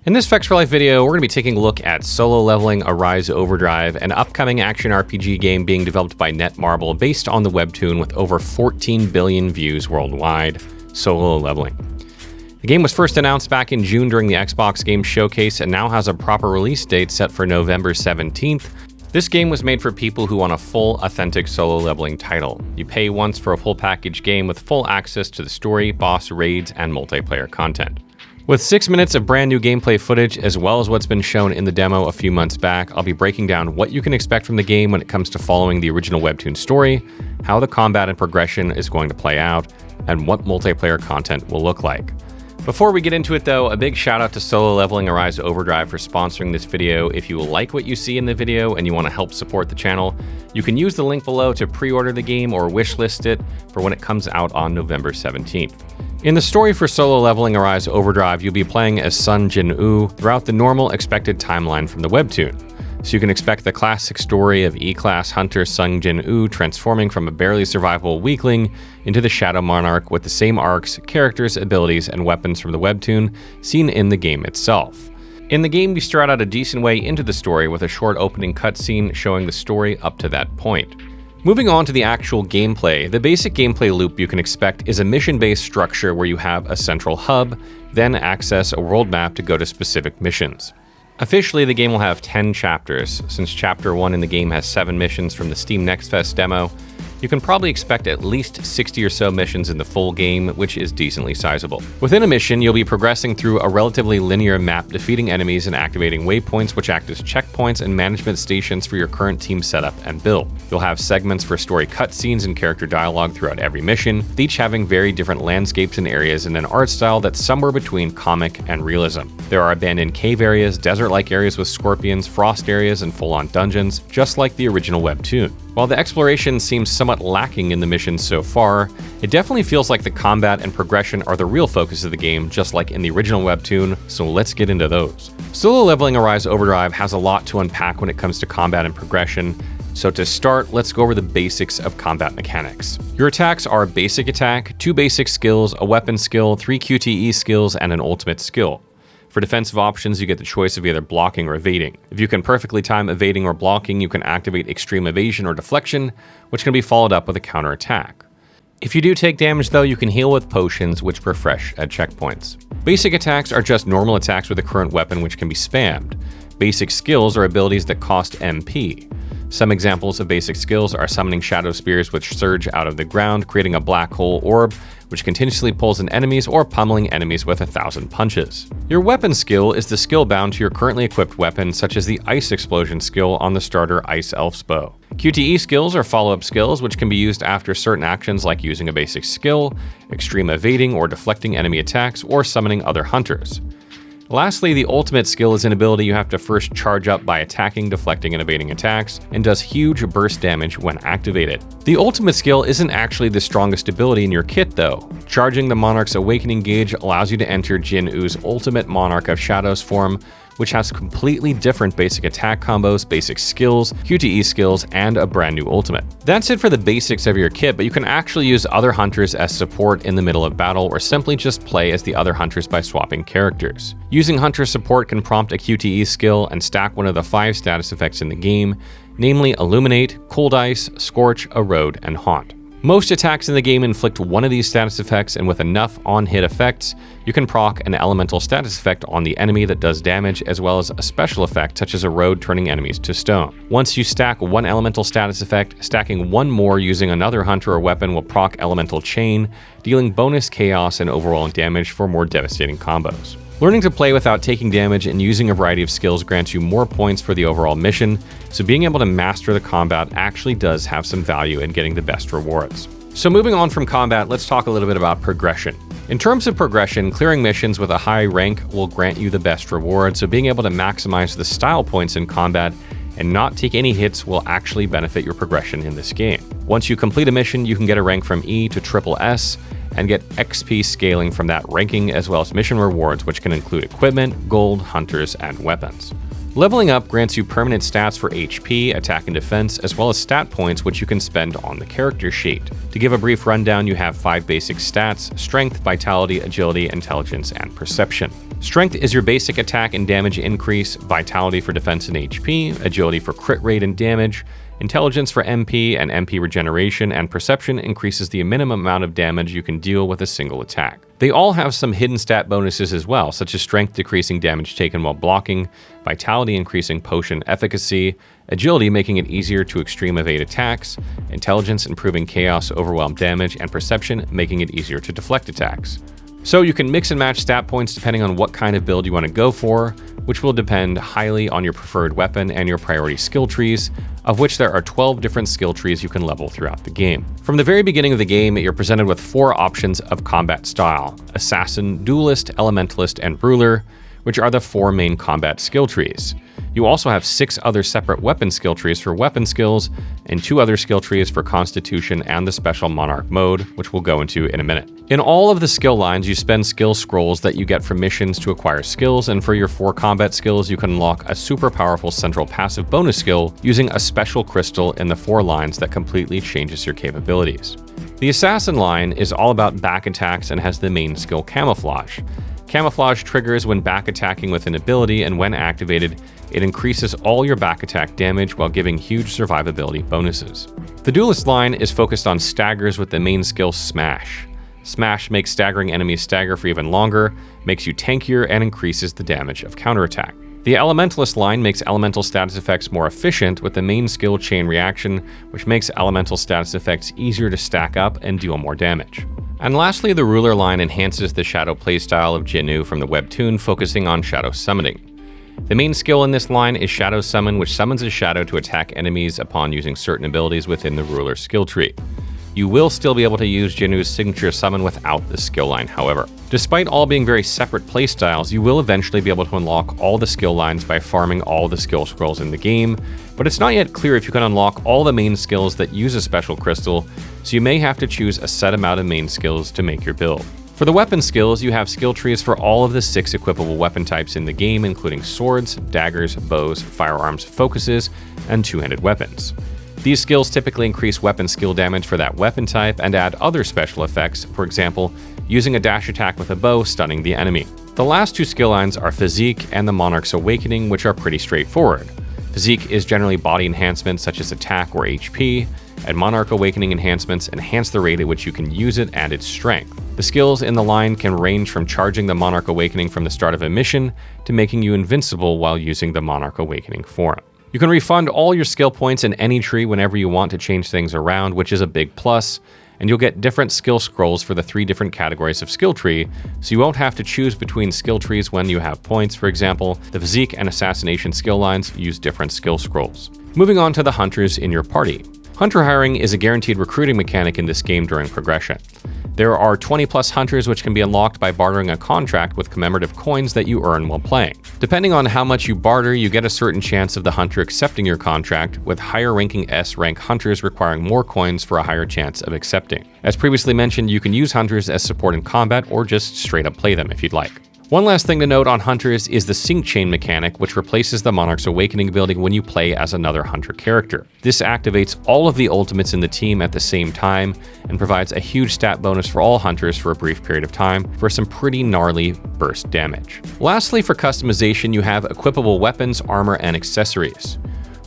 In this Specs for Life video, we're going to be taking a look at Solo Leveling Arise Overdrive, an upcoming action RPG game being developed by Netmarble based on the Webtoon with over 14 billion views worldwide, Solo Leveling. The game was first announced back in June during the Xbox Game Showcase and now has a proper release date set for November 17th. This game was made for people who want a full, authentic solo leveling title. You pay once for a full package game with full access to the story, boss raids, and multiplayer content. With 6 minutes of brand new gameplay footage, as well as what's been shown in the demo a few months back, I'll be breaking down what you can expect from the game when it comes to following the original Webtoon story, how the combat and progression is going to play out, and what multiplayer content will look like. Before we get into it though, a big shout out to Solo Leveling Arise Overdrive for sponsoring this video. If you like what you see in the video and you want to help support the channel, you can use the link below to pre-order the game or wishlist it for when it comes out on November 17th. In the story for Solo Leveling Arise Overdrive, you'll be playing as Sung Jin-woo throughout the normal expected timeline from the Webtoon. So you can expect the classic story of E-Class hunter Sung Jin-woo transforming from a barely survivable weakling into the Shadow Monarch with the same arcs, characters, abilities, and weapons from the Webtoon seen in the game itself. In the game, you start out a decent way into the story with a short opening cutscene showing the story up to that point. Moving on to the actual gameplay, the basic gameplay loop you can expect is a mission-based structure where you have a central hub, then access a world map to go to specific missions. Officially, the game will have 10 chapters. Since Chapter 1 in the game has 7 missions from the Steam Next Fest demo, you can probably expect at least 60 or so missions in the full game, which is decently sizable. Within a mission, you'll be progressing through a relatively linear map, defeating enemies and activating waypoints which act as checkpoints and management stations for your current team setup and build. You'll have segments for story cutscenes and character dialogue throughout every mission, with each having very different landscapes and areas and an art style that's somewhere between comic and realism. There are abandoned cave areas, desert-like areas with scorpions, frost areas, and full-on dungeons, just like the original Webtoon. While the exploration seems somewhat lacking in the missions so far, it definitely feels like the combat and progression are the real focus of the game, just like in the original Webtoon, so let's get into those. Solo Leveling Arise Overdrive has a lot to unpack when it comes to combat and progression, so to start, let's go over the basics of combat mechanics. Your attacks are basic attack, 2 basic skills, a weapon skill, 3 QTE skills, and an ultimate skill. For defensive options, you get the choice of either blocking or evading. If you can perfectly time evading or blocking, you can activate extreme evasion or deflection, which can be followed up with a counterattack. If you do take damage though, you can heal with potions, which refresh at checkpoints. Basic attacks are just normal attacks with a current weapon which can be spammed. Basic skills are abilities that cost MP. Some examples of basic skills are summoning shadow spears which surge out of the ground, creating a black hole orb which continuously pulls in enemies, or pummeling enemies with 1,000 punches. Your weapon skill is the skill bound to your currently equipped weapon, such as the Ice Explosion skill on the starter Ice Elf's Bow. QTE skills are follow-up skills which can be used after certain actions like using a basic skill, extreme evading or deflecting enemy attacks, or summoning other hunters. Lastly, the ultimate skill is an ability you have to first charge up by attacking, deflecting, and evading attacks, and does huge burst damage when activated. The ultimate skill isn't actually the strongest ability in your kit though. Charging the Monarch's Awakening gauge allows you to enter Jin-woo's ultimate Monarch of Shadows form, which has completely different basic attack combos, basic skills, QTE skills, and a brand new ultimate. That's it for the basics of your kit, but you can actually use other hunters as support in the middle of battle, or simply just play as the other hunters by swapping characters. Using hunter support can prompt a QTE skill and stack one of the 5 status effects in the game, namely Illuminate, Cold Ice, Scorch, Erode, and Haunt. Most attacks in the game inflict one of these status effects, and with enough on-hit effects, you can proc an elemental status effect on the enemy that does damage, as well as a special effect such as Erode turning enemies to stone. Once you stack one elemental status effect, stacking one more using another hunter or weapon will proc Elemental Chain, dealing bonus chaos and overall damage for more devastating combos. Learning to play without taking damage and using a variety of skills grants you more points for the overall mission, so being able to master the combat actually does have some value in getting the best rewards. So moving on from combat, let's talk a little bit about progression. In terms of progression, clearing missions with a high rank will grant you the best reward, so being able to maximize the style points in combat and not take any hits will actually benefit your progression in this game. Once you complete a mission, you can get a rank from E to SSS, and get XP scaling from that ranking, as well as mission rewards, which can include equipment, gold, hunters, and weapons. Leveling up grants you permanent stats for HP, attack and defense, as well as stat points which you can spend on the character sheet. To give a brief rundown, you have 5 basic stats: strength, vitality, agility, intelligence, and perception. Strength is your basic attack and damage increase, vitality for defense and HP, agility for crit rate and damage, intelligence for MP and MP regeneration, and perception increases the minimum amount of damage you can deal with a single attack. They all have some hidden stat bonuses as well, such as strength decreasing damage taken while blocking, vitality increasing potion efficacy, agility making it easier to extreme evade attacks, intelligence improving chaos overwhelm damage, and perception making it easier to deflect attacks. So you can mix and match stat points depending on what kind of build you want to go for, which will depend highly on your preferred weapon and your priority skill trees, of which there are 12 different skill trees you can level throughout the game. From the very beginning of the game, you're presented with 4 options of combat style: Assassin, Duelist, Elementalist, and Ruler, which are the 4 main combat skill trees. You also have 6 other separate weapon skill trees for weapon skills, and 2 other skill trees for Constitution and the Special Monarch mode, which we'll go into in a minute. In all of the skill lines, you spend skill scrolls that you get from missions to acquire skills, and for your 4 combat skills, you can unlock a super powerful central passive bonus skill using a special crystal in the 4 lines that completely changes your capabilities. The Assassin line is all about back attacks and has the main skill Camouflage. Camouflage triggers when back attacking with an ability, and when activated, it increases all your back attack damage while giving huge survivability bonuses. The Duelist line is focused on staggers with the main skill Smash. Smash makes staggering enemies stagger for even longer, makes you tankier, and increases the damage of counterattack. The Elementalist line makes elemental status effects more efficient with the main skill Chain Reaction, which makes elemental status effects easier to stack up and deal more damage. And lastly, the Ruler line enhances the shadow playstyle of Jinnu from the Webtoon, focusing on shadow summoning. The main skill in this line is Shadow Summon, which summons a shadow to attack enemies upon using certain abilities within the Ruler skill tree. You will still be able to use Jinnu's signature summon without the skill line, however. Despite all being very separate playstyles, you will eventually be able to unlock all the skill lines by farming all the skill scrolls in the game, but it's not yet clear if you can unlock all the main skills that use a special crystal, so you may have to choose a set amount of main skills to make your build. For the weapon skills, you have skill trees for all of the 6 equipable weapon types in the game, including swords, daggers, bows, firearms, focuses, and two-handed weapons. These skills typically increase weapon skill damage for that weapon type and add other special effects, for example, using a dash attack with a bow stunning the enemy. The last 2 skill lines are Physique and the Monarch's Awakening, which are pretty straightforward. Physique is generally body enhancements such as attack or HP, and Monarch Awakening enhancements enhance the rate at which you can use it and its strength. The skills in the line can range from charging the Monarch Awakening from the start of a mission to making you invincible while using the Monarch Awakening form. You can refund all your skill points in any tree whenever you want to change things around, which is a big plus, and you'll get different skill scrolls for the 3 different categories of skill tree, so you won't have to choose between skill trees when you have points. For example, the Physique and Assassination skill lines use different skill scrolls. Moving on to the hunters in your party. Hunter hiring is a guaranteed recruiting mechanic in this game during progression. There are 20 plus hunters which can be unlocked by bartering a contract with commemorative coins that you earn while playing. Depending on how much you barter, you get a certain chance of the hunter accepting your contract, with higher ranking S rank hunters requiring more coins for a higher chance of accepting. As previously mentioned, you can use hunters as support in combat or just straight up play them if you'd like. One last thing to note on hunters is the sync chain mechanic, which replaces the Monarch's Awakening ability when you play as another hunter character. This activates all of the ultimates in the team at the same time and provides a huge stat bonus for all hunters for a brief period of time for some pretty gnarly burst damage. Lastly, for customization, you have equipable weapons, armor, and accessories.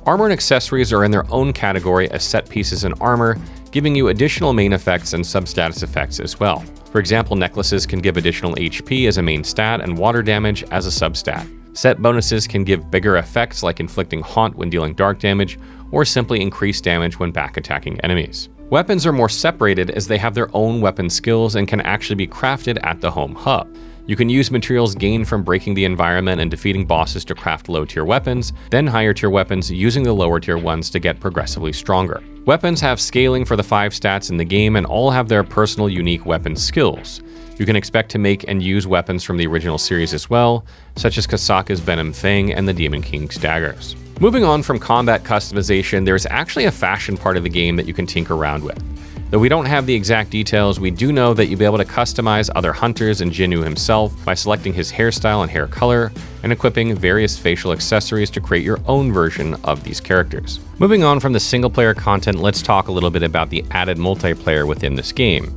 Armor and accessories are in their own category as set pieces in armor, giving you additional main effects and sub-status effects as well. For example, necklaces can give additional HP as a main stat and water damage as a sub-stat. Set bonuses can give bigger effects like inflicting haunt when dealing dark damage, or simply increase damage when back attacking enemies. Weapons are more separated as they have their own weapon skills and can actually be crafted at the home hub. You can use materials gained from breaking the environment and defeating bosses to craft low-tier weapons, then higher-tier weapons using the lower-tier ones to get progressively stronger. Weapons have scaling for the 5 stats in the game and all have their personal unique weapon skills. You can expect to make and use weapons from the original series as well, such as Kasaka's Venom Fang and the Demon King's daggers. Moving on from combat customization, there's actually a fashion part of the game that you can tinker around with. Though we don't have the exact details, we do know that you'll be able to customize other hunters and Jinnu himself by selecting his hairstyle and hair color, and equipping various facial accessories to create your own version of these characters. Moving on from the single-player content, let's talk a little bit about the added multiplayer within this game.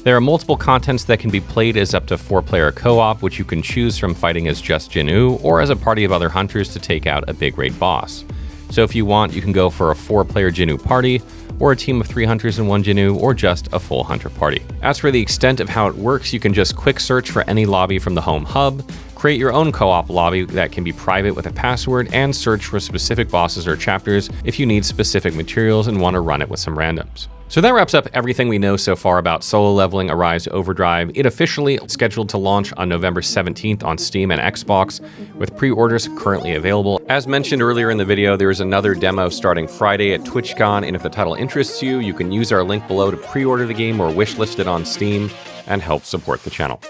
There are multiple contents that can be played as up to 4-player co-op, which you can choose from fighting as just Jinoo or as a party of other hunters to take out a big raid boss. So if you want, you can go for a 4-player Jinoo party, or a team of 3 hunters and 1 Jinoo, or just a full hunter party. As for the extent of how it works, you can just quick search for any lobby from the home hub, create your own co-op lobby that can be private with a password, and search for specific bosses or chapters if you need specific materials and want to run it with some randoms. So that wraps up everything we know so far about Solo Leveling Arise Overdrive. It officially scheduled to launch on November 17th on Steam and Xbox, with pre-orders currently available. As mentioned earlier in the video, there is another demo starting Friday at TwitchCon, and if the title interests you, you can use our link below to pre-order the game or wishlist it on Steam and help support the channel.